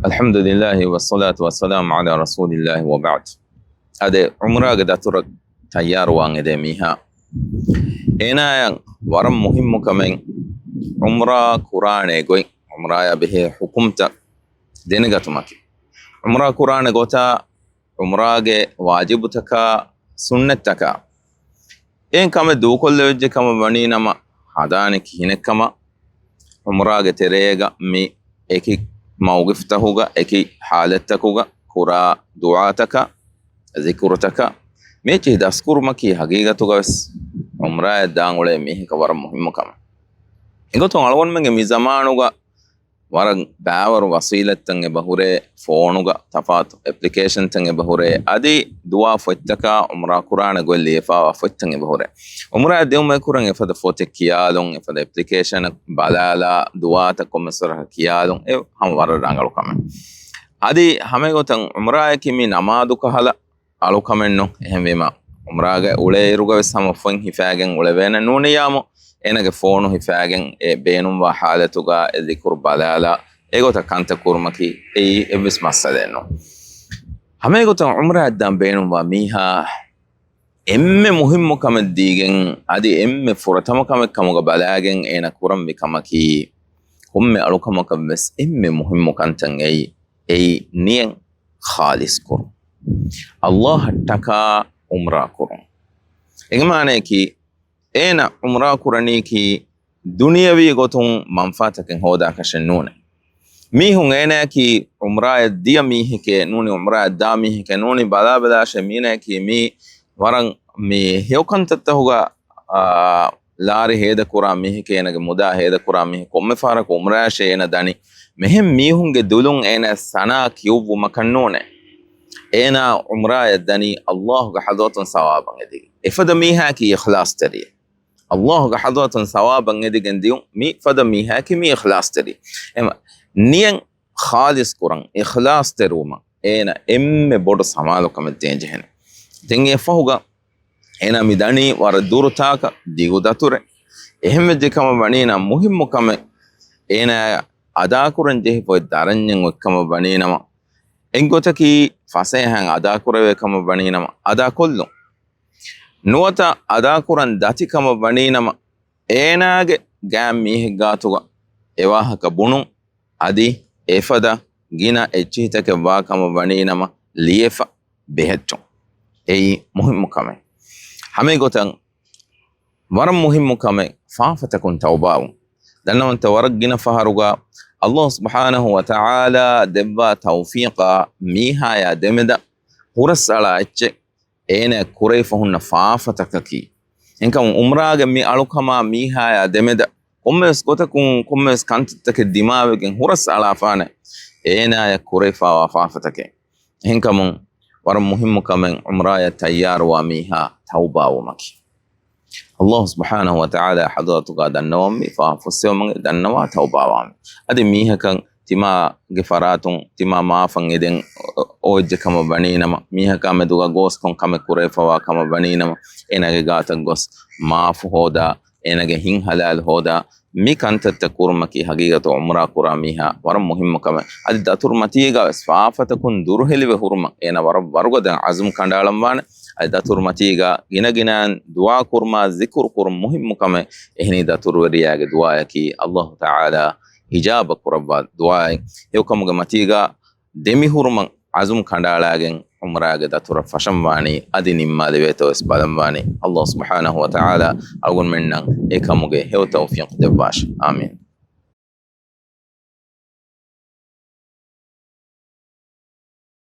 الحمد لله والصلاة والسلام على رسول الله وبعد. أده عمره قد أترك تيار وانده ميها. هنا ورم مهم كمان عمره قرآن يقول عمره به حكمت دينغت ماكي. عمره قرآن قوتا عمره واجبتك سنتك. إن كم دو كل وجه كم بني نما هذانك هنا كم عمره تريجا مي إكي موقفتهوغا اكي حالتكوغا كورا دعاتك ذكرتك ميچه دسكور مكي حقيقتوغا بس عمره دانغولي ميه كبر مهم كما انگتو algon menge mi zamanuga warang baawar wasilattan e bahure phonuga tafat application tan e bahure adi dua fottaka umra qur'ana golli fa fottan e bahure umra deum e kuran e fada fote kiyalon e fada application balala dua ta komsara kiyalon e ham war rangalu kama adi hame gotan umra e kimi namadu kahala alu kamenno ehmema umra ga ule iruga sama fon hifagen ule vena nuniyamo enage phone hifagen e beenum wa halatuga e dhikr balala egota kanta kurmaki e evis masadeno hame gota umra addam beenum wa miha emme muhimmu kam digen adi emme furatama kam kamuga balagen ena kuram mi kamaki humme alukama kam bes emme muhimmu kantan ei nien khalis kur Allah taka umra kur engmane ki ena umra kurani ki duniyawi gotun manfaataken hoda kashenune mihun ena ki umra dia mihike nuni umra da mihike nuni bala shemina ki mi waran mi hewkantatta huga lari heda kura mihike enage muda heda kura mi komme fara umra sheena dani mehem mihunge dulun ena sana kiyubu makannune ena umra dani Allah ga hadatun sawaban edi ifada miha ki ikhlas tari الله قحضوة ثوابا ندقن ديون مي فدا مي هاكي مي إخلاص تري إما نين خالص قران إخلاص تروما إنا إم بود سمالو كم الدينجهن دينجي فهوغا إنا ميداني واردور تاكا ديغو داتور إهم دي كما بانينا مهم كم إنا أدا قران جيه فوي دارن ين كما بانينا ما إنكو تكي فاسيهان أدا قران كما بانينا ما أدا كلو nuwata adakuran dati kama baninama enage gam mih gatuga ewahaka bunun adi efada gina echitake wa kama baninama liefa behetto ei muhimmu kame hame gotan waram muhimmu kame faafatakun tawba'u danawanta warag gina faharuga Allah subhanahu wa ta'ala debba tawfiqa miha ya demeda hurasala ecce ena kurey fahunna faafatakaki enka umraaga mi alukama miha ya demeda kommes gotakun kommes kantake dimawegen huras alafane ena ya kurey faafatake enka mun war muhimmu kamen umra ya tayyar wa miha tauba wa maki Allah subhanahu wa ta'ala hadratuka danawmi faafusewman danawa tauba wa adi miha kan tima gefaratun tima maafan eden oje kama baninama miha kama duga gos kon kama kurefa wa kama baninama enage gata gos maaf hoda enage hin halal hoda mi kanta takurmaki haqiqatu umra qura miha war muhimmu kama adi datur matiga safata kun durhelive hurma ena war wargodan azum kandalam wan adi datur matiga ginaginan dua kurma zikr kur muhimmu kama ehni datur wariyage dua yaki Allah ta'ala hijaba kurabba duai yokamu matiga demi hurman azum kandalagen umraage datura fashamwani adi nimma deveto isbalamwani Allah subhanahu wa ta'ala algon mennan ekamuge hew tawfiq debash amin